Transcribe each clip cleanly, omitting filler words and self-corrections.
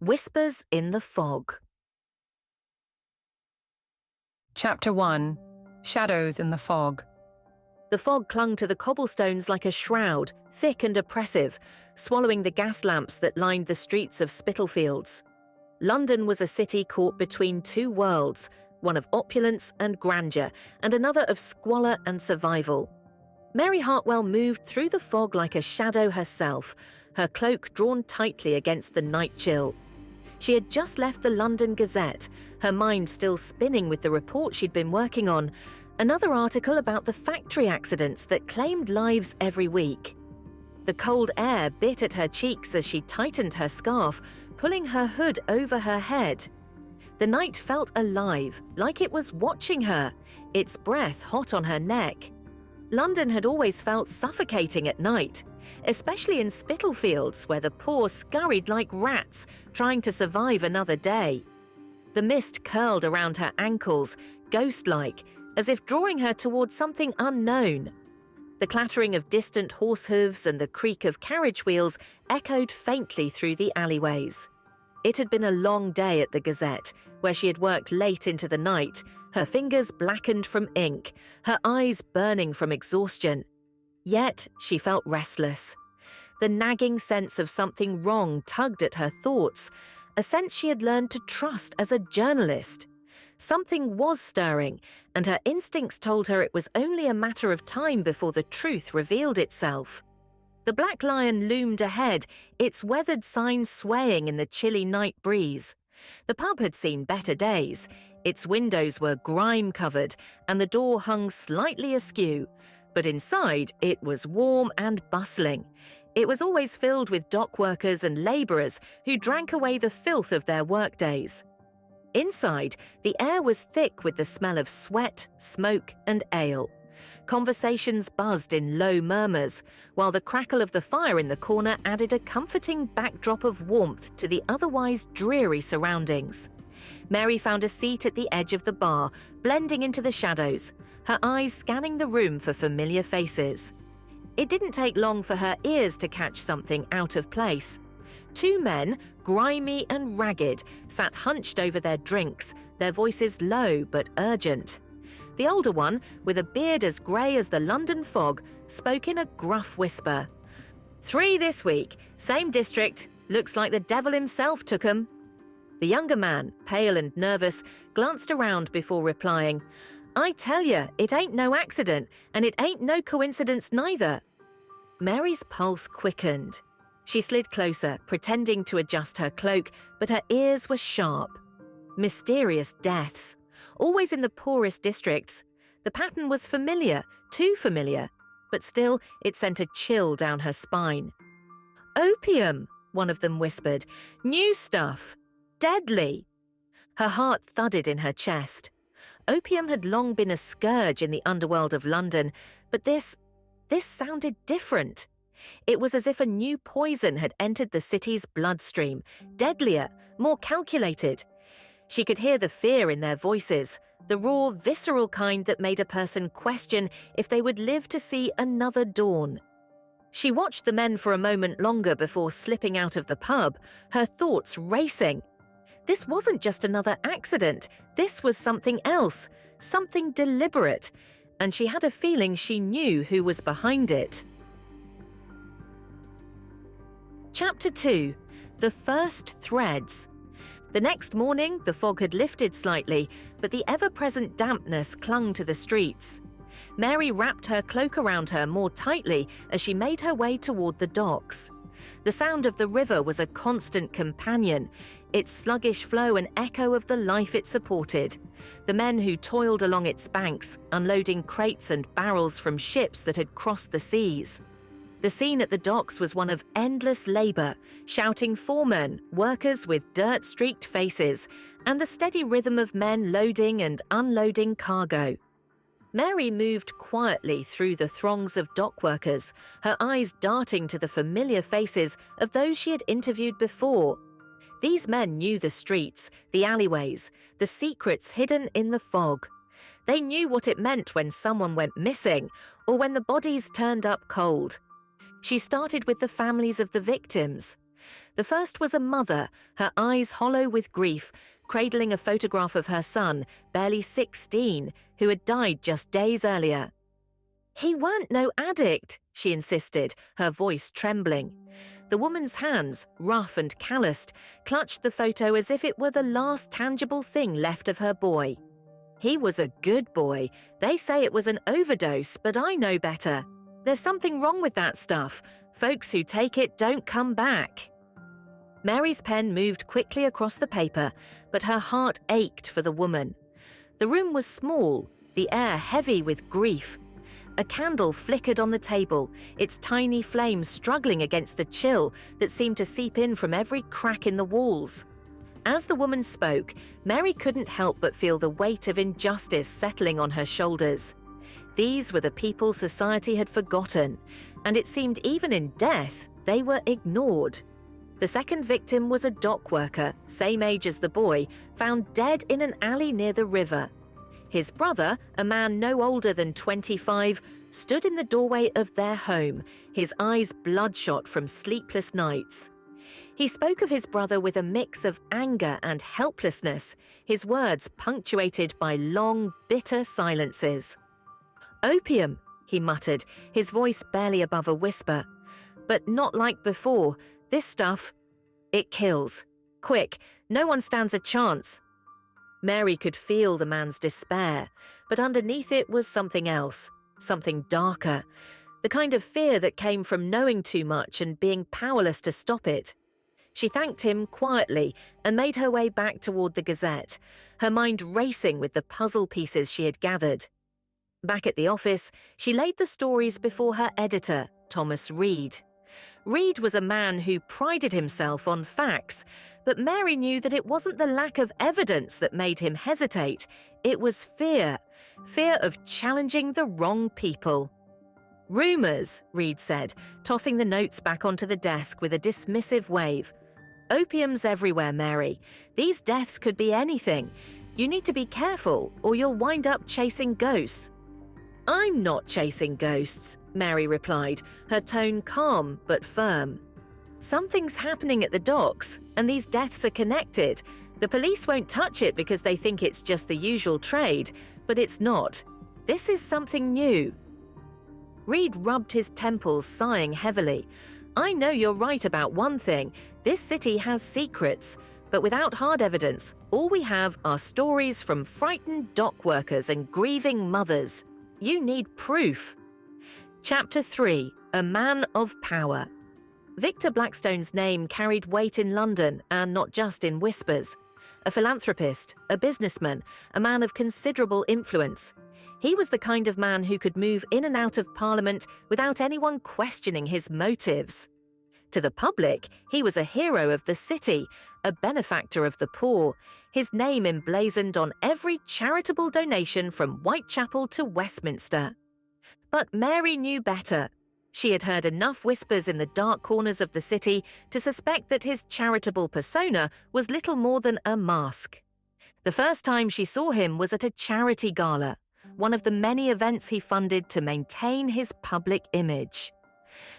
Whispers in the Fog. Chapter 1. Shadows in the Fog. The fog clung to the cobblestones like a shroud, thick and oppressive, swallowing the gas lamps that lined the streets of Spitalfields. London was a city caught between two worlds, one of opulence and grandeur, and another of squalor and survival. Mary Hartwell moved through the fog like a shadow herself, her cloak drawn tightly against the night chill. She had just left the London Gazette, her mind still spinning with the report she'd been working on, another article about the factory accidents that claimed lives every week. The cold air bit at her cheeks as she tightened her scarf, pulling her hood over her head. The night felt alive, like it was watching her, its breath hot on her neck. London had always felt suffocating at night, especially in Spitalfields, where the poor scurried like rats, trying to survive another day. The mist curled around her ankles, ghost-like, as if drawing her towards something unknown. The clattering of distant horse hooves and the creak of carriage wheels echoed faintly through the alleyways. It had been a long day at the Gazette, where she had worked late into the night, her fingers blackened from ink, her eyes burning from exhaustion. Yet she felt restless. The nagging sense of something wrong tugged at her thoughts, a sense she had learned to trust as a journalist. Something was stirring, and her instincts told her it was only a matter of time before the truth revealed itself. The Black Lion loomed ahead, its weathered sign swaying in the chilly night breeze. The pub had seen better days. Its windows were grime-covered, and the door hung slightly askew. But inside, it was warm and bustling. It was always filled with dock workers and labourers who drank away the filth of their workdays. Inside, the air was thick with the smell of sweat, smoke, and ale. Conversations buzzed in low murmurs, while the crackle of the fire in the corner added a comforting backdrop of warmth to the otherwise dreary surroundings. Mary found a seat at the edge of the bar, blending into the shadows, her eyes scanning the room for familiar faces. It didn't take long for her ears to catch something out of place. Two men, grimy and ragged, sat hunched over their drinks, their voices low but urgent. The older one, with a beard as grey as the London fog, spoke in a gruff whisper. 3 this week, same district, looks like the devil himself took 'em. The younger man, pale and nervous, glanced around before replying, I tell you, it ain't no accident, and it ain't no coincidence neither. Mary's pulse quickened. She slid closer, pretending to adjust her cloak, but her ears were sharp. Mysterious deaths, always in the poorest districts. The pattern was familiar, too familiar, but still it sent a chill down her spine. Opium, one of them whispered. New stuff. Deadly. Her heart thudded in her chest. Opium had long been a scourge in the underworld of London, but this sounded different. It was as if a new poison had entered the city's bloodstream, deadlier, more calculated. She could hear the fear in their voices, the raw, visceral kind that made a person question if they would live to see another dawn. She watched the men for a moment longer before slipping out of the pub, her thoughts racing. This wasn't just another accident, this was something else, something deliberate, and she had a feeling she knew who was behind it. Chapter 2. The First Threads. The next morning, the fog had lifted slightly, but the ever-present dampness clung to the streets. Mary wrapped her cloak around her more tightly as she made her way toward the docks. The sound of the river was a constant companion, its sluggish flow an echo of the life it supported. The men who toiled along its banks, unloading crates and barrels from ships that had crossed the seas. The scene at the docks was one of endless labour, shouting foremen, workers with dirt-streaked faces, and the steady rhythm of men loading and unloading cargo. Mary moved quietly through the throngs of dock workers, her eyes darting to the familiar faces of those she had interviewed before. These men knew the streets, the alleyways, the secrets hidden in the fog. They knew what it meant when someone went missing or when the bodies turned up cold. She started with the families of the victims. The first was a mother, her eyes hollow with grief, cradling a photograph of her son, barely 16, who had died just days earlier. "He weren't no addict," she insisted, her voice trembling. The woman's hands, rough and calloused, clutched the photo as if it were the last tangible thing left of her boy. "He was a good boy. They say it was an overdose, but I know better. There's something wrong with that stuff. Folks who take it don't come back." Mary's pen moved quickly across the paper, but her heart ached for the woman. The room was small, the air heavy with grief. A candle flickered on the table, its tiny flame struggling against the chill that seemed to seep in from every crack in the walls. As the woman spoke, Mary couldn't help but feel the weight of injustice settling on her shoulders. These were the people society had forgotten, and it seemed even in death, they were ignored. The second victim was a dock worker, same age as the boy, found dead in an alley near the river. His brother, a man no older than 25, stood in the doorway of their home, his eyes bloodshot from sleepless nights. He spoke of his brother with a mix of anger and helplessness, his words punctuated by long, bitter silences. "Opium," he muttered, his voice barely above a whisper. "But not like before. This stuff, it kills. Quick, no one stands a chance." Mary could feel the man's despair, but underneath it was something else, something darker, the kind of fear that came from knowing too much and being powerless to stop it. She thanked him quietly and made her way back toward the Gazette, her mind racing with the puzzle pieces she had gathered. Back at the office, she laid the stories before her editor, Thomas Reed. Reed was a man who prided himself on facts, but Mary knew that it wasn't the lack of evidence that made him hesitate. It was fear of challenging the wrong people. "Rumours," Reed said, tossing the notes back onto the desk with a dismissive wave. "Opium's everywhere, Mary. These deaths could be anything. You need to be careful, or you'll wind up chasing ghosts." "I'm not chasing ghosts," Mary replied, her tone calm but firm. "Something's happening at the docks, and these deaths are connected. The police won't touch it because they think it's just the usual trade, but it's not. This is something new." Reed rubbed his temples, sighing heavily. "I know you're right about one thing. This city has secrets. But without hard evidence, all we have are stories from frightened dock workers and grieving mothers. You need proof." Chapter 3. A Man of Power. Victor Blackstone's name carried weight in London, and not just in whispers. A philanthropist, a businessman, a man of considerable influence. He was the kind of man who could move in and out of Parliament without anyone questioning his motives. To the public, he was a hero of the city, a benefactor of the poor, his name emblazoned on every charitable donation from Whitechapel to Westminster. But Mary knew better. She had heard enough whispers in the dark corners of the city to suspect that his charitable persona was little more than a mask. The first time she saw him was at a charity gala, one of the many events he funded to maintain his public image.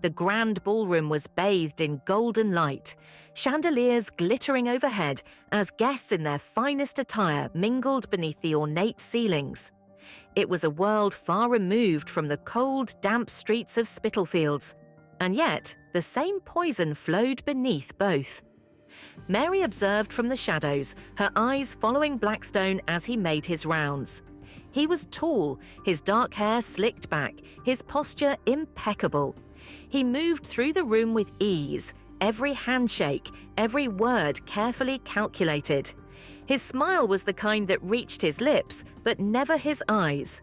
The grand ballroom was bathed in golden light, chandeliers glittering overhead as guests in their finest attire mingled beneath the ornate ceilings. It was a world far removed from the cold, damp streets of Spitalfields, and yet the same poison flowed beneath both. Mary observed from the shadows, her eyes following Blackstone as he made his rounds. He was tall, his dark hair slicked back, his posture impeccable. He moved through the room with ease, every handshake, every word carefully calculated. His smile was the kind that reached his lips, but never his eyes.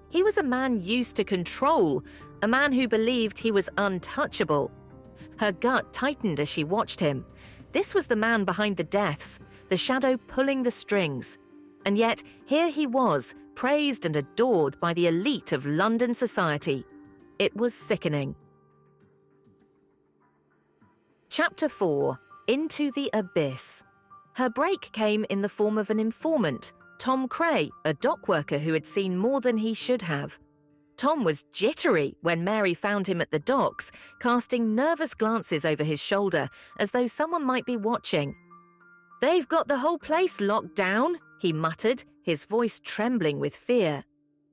He was a man used to control, a man who believed he was untouchable. Her gut tightened as she watched him. This was the man behind the deaths, the shadow pulling the strings. And yet, here he was, praised and adored by the elite of London society. It was sickening. Chapter 4. Into the Abyss. Her break came in the form of an informant, Tom Cray, a dock worker who had seen more than he should have. Tom was jittery when Mary found him at the docks, casting nervous glances over his shoulder as though someone might be watching. "They've got the whole place locked down," he muttered, his voice trembling with fear.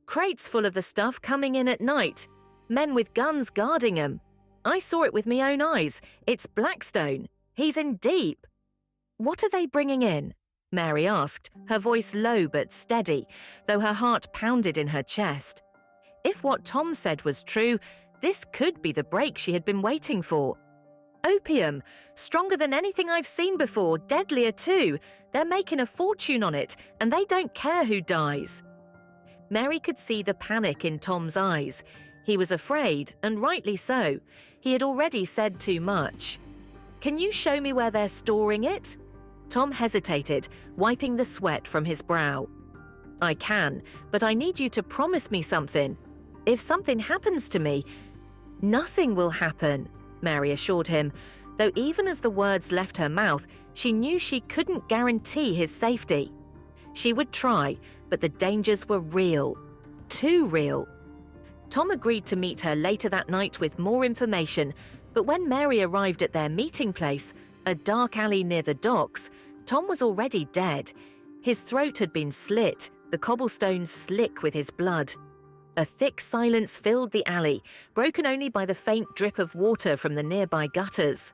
"Crates full of the stuff coming in at night. Men with guns guarding 'em. I saw it with my own eyes. It's Blackstone. He's in deep." "What are they bringing in?" Mary asked, her voice low but steady, though her heart pounded in her chest. If what Tom said was true, this could be the break she had been waiting for. "Opium, stronger than anything I've seen before, deadlier too. They're making a fortune on it, and they don't care who dies." Mary could see the panic in Tom's eyes. He was afraid, and rightly so. He had already said too much. "Can you show me where they're storing it?" Tom hesitated, wiping the sweat from his brow. "I can, but I need you to promise me something. If something happens to me—" "Nothing will happen," Mary assured him, though even as the words left her mouth, she knew she couldn't guarantee his safety. She would try, but the dangers were real. Too real. Tom agreed to meet her later that night with more information, but when Mary arrived at their meeting place, a dark alley near the docks, Tom was already dead. His throat had been slit, the cobblestones slick with his blood. A thick silence filled the alley, broken only by the faint drip of water from the nearby gutters.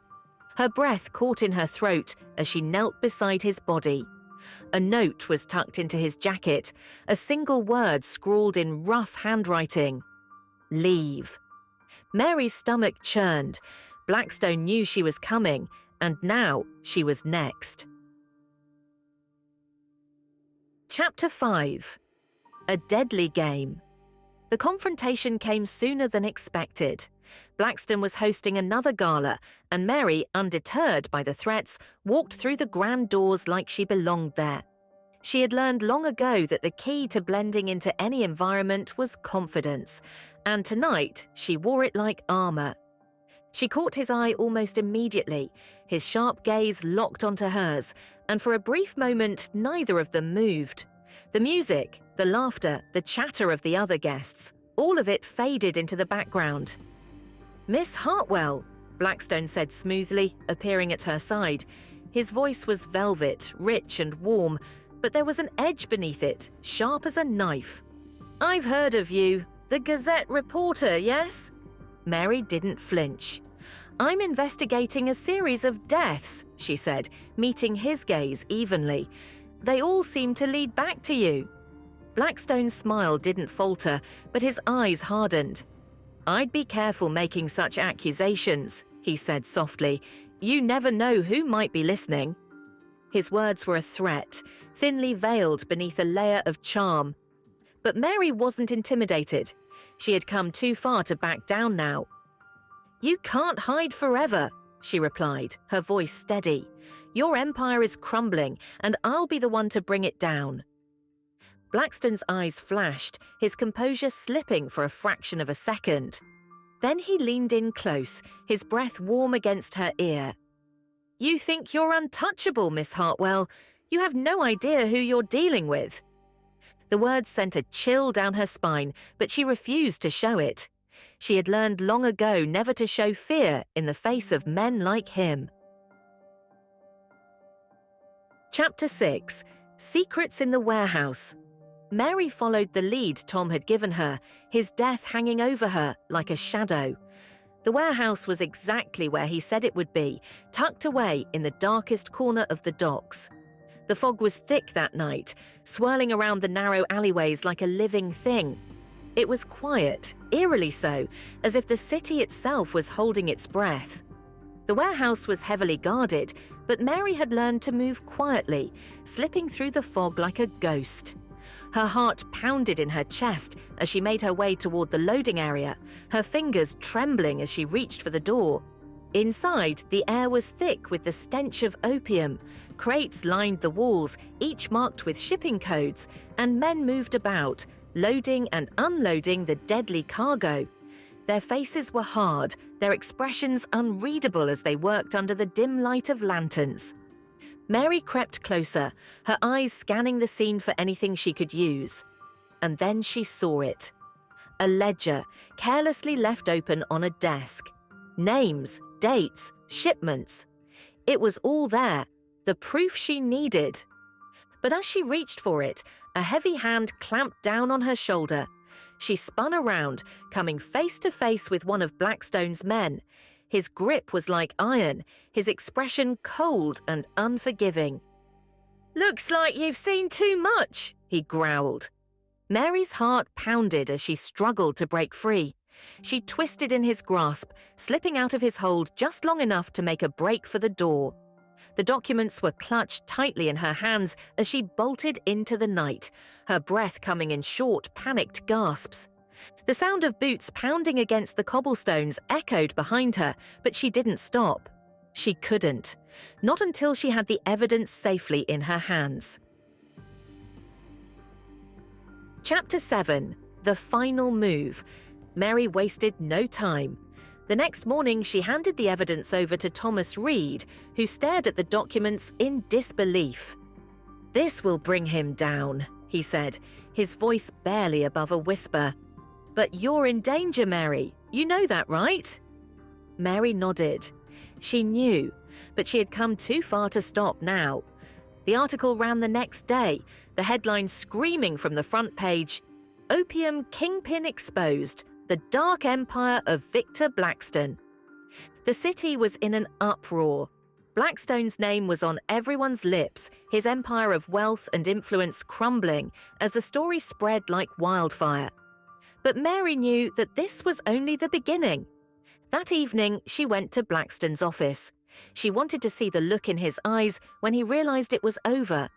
Her breath caught in her throat as she knelt beside his body. A note was tucked into his jacket, a single word scrawled in rough handwriting. "Leave." Mary's stomach churned. Blackstone knew she was coming, and now she was next. Chapter 5. A Deadly Game. The confrontation came sooner than expected. Blackstone was hosting another gala, and Mary, undeterred by the threats, walked through the grand doors like she belonged there. She had learned long ago that the key to blending into any environment was confidence, and tonight she wore it like armor. She caught his eye almost immediately, his sharp gaze locked onto hers, and for a brief moment neither of them moved. The music, the laughter, the chatter of the other guests, all of it faded into the background. "Miss Hartwell," Blackstone said smoothly, appearing at her side. His voice was velvet, rich and warm, but there was an edge beneath it, sharp as a knife. "I've heard of you. The Gazette reporter, yes?" Mary didn't flinch. "I'm investigating a series of deaths," she said, meeting his gaze evenly. "They all seem to lead back to you." Blackstone's smile didn't falter, but his eyes hardened. "I'd be careful making such accusations," he said softly. "You never know who might be listening." His words were a threat, thinly veiled beneath a layer of charm. But Mary wasn't intimidated. She had come too far to back down now. "You can't hide forever," she replied, her voice steady. "Your empire is crumbling, and I'll be the one to bring it down." Blackstone's eyes flashed, his composure slipping for a fraction of a second. Then he leaned in close, his breath warm against her ear. "You think you're untouchable, Miss Hartwell. You have no idea who you're dealing with." The words sent a chill down her spine, but she refused to show it. She had learned long ago never to show fear in the face of men like him. Chapter 6. Secrets in the Warehouse. Mary followed the lead Tom had given her, his death hanging over her like a shadow. The warehouse was exactly where he said it would be, tucked away in the darkest corner of the docks. The fog was thick that night, swirling around the narrow alleyways like a living thing. It was quiet, eerily so, as if the city itself was holding its breath. The warehouse was heavily guarded, but Mary had learned to move quietly, slipping through the fog like a ghost. Her heart pounded in her chest as she made her way toward the loading area, her fingers trembling as she reached for the door. Inside, the air was thick with the stench of opium. Crates lined the walls, each marked with shipping codes, and men moved about, loading and unloading the deadly cargo. Their faces were hard, their expressions unreadable as they worked under the dim light of lanterns. Mary crept closer, her eyes scanning the scene for anything she could use. And then she saw it. a ledger, carelessly left open on a desk. Names, dates, shipments. It was all there, the proof she needed. But as she reached for it, a heavy hand clamped down on her shoulder. She spun around, coming face to face with one of Blackstone's men. His grip was like iron, his expression cold and unforgiving. "Looks like you've seen too much," he growled. Mary's heart pounded as she struggled to break free. She twisted in his grasp, slipping out of his hold just long enough to make a break for the door. The documents were clutched tightly in her hands as she bolted into the night, her breath coming in short, panicked gasps. The sound of boots pounding against the cobblestones echoed behind her, but she didn't stop. She couldn't. Not until she had the evidence safely in her hands. Chapter 7. The Final Move. Mary wasted no time. The next morning, she handed the evidence over to Thomas Reed, who stared at the documents in disbelief. "This will bring him down," he said, his voice barely above a whisper. "But you're in danger, Mary. You know that, right?" Mary nodded. She knew, but she had come too far to stop now. The article ran the next day, the headline screaming from the front page, "Opium Kingpin Exposed. The Dark Empire of Victor Blackstone." The city was in an uproar. Blackstone's name was on everyone's lips, his empire of wealth and influence crumbling as the story spread like wildfire. But Mary knew that this was only the beginning. That evening, she went to Blackstone's office. She wanted to see the look in his eyes when he realized it was over.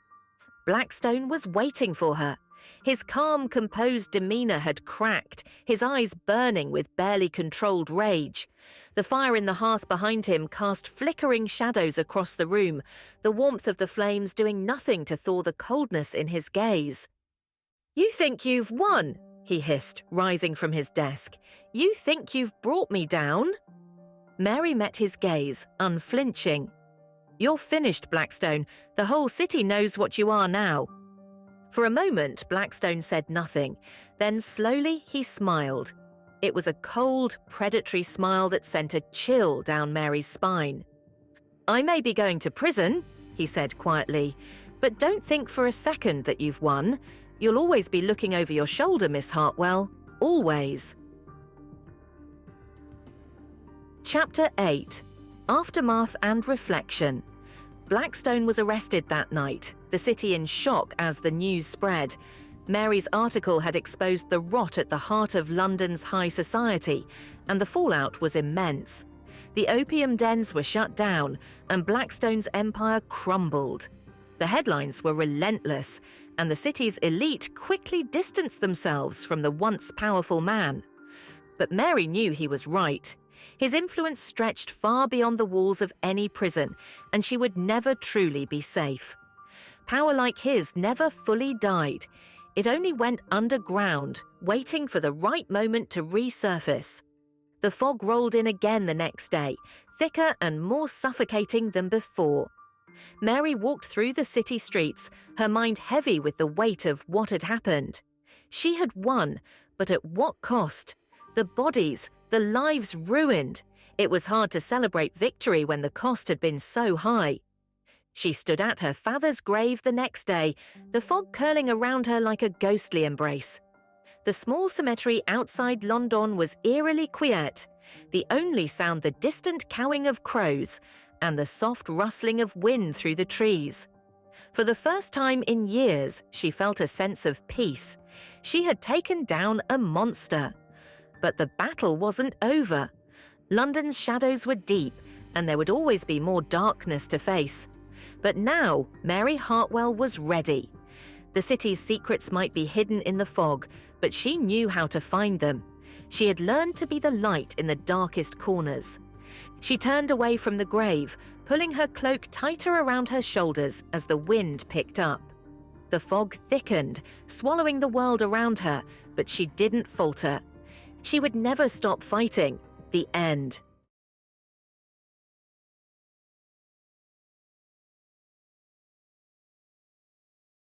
Blackstone was waiting for her. His calm, composed demeanor had cracked, his eyes burning with barely controlled rage. The fire in the hearth behind him cast flickering shadows across the room, the warmth of the flames doing nothing to thaw the coldness in his gaze. "You think you've won?" he hissed, rising from his desk. "You think you've brought me down?" Mary met his gaze, unflinching. "You're finished, Blackstone. The whole city knows what you are now." For a moment, Blackstone said nothing. Then slowly he smiled. It was a cold, predatory smile that sent a chill down Mary's spine. "I may be going to prison," he said quietly, "but don't think for a second that you've won. You'll always be looking over your shoulder, Miss Hartwell. Always." Chapter 8. Aftermath and Reflection. Blackstone was arrested that night, the city in shock as the news spread. Mary's article had exposed the rot at the heart of London's high society, and the fallout was immense. The opium dens were shut down, and Blackstone's empire crumbled. The headlines were relentless, and the city's elite quickly distanced themselves from the once powerful man. But Mary knew he was right. His influence stretched far beyond the walls of any prison, and she would never truly be safe. Power like his never fully died. It only went underground, waiting for the right moment to resurface. The fog rolled in again the next day, thicker and more suffocating than before. Mary walked through the city streets, her mind heavy with the weight of what had happened. She had won, but at what cost? The bodies, the lives ruined. It was hard to celebrate victory when the cost had been so high. She stood at her father's grave the next day, the fog curling around her like a ghostly embrace. The small cemetery outside London was eerily quiet, the only sound the distant cawing of crows and the soft rustling of wind through the trees. For the first time in years, she felt a sense of peace. She had taken down a monster. But the battle wasn't over. London's shadows were deep, and there would always be more darkness to face. But now, Mary Hartwell was ready. The city's secrets might be hidden in the fog, but she knew how to find them. She had learned to be the light in the darkest corners. She turned away from the grave, pulling her cloak tighter around her shoulders as the wind picked up. The fog thickened, swallowing the world around her, but she didn't falter. She would never stop fighting. The end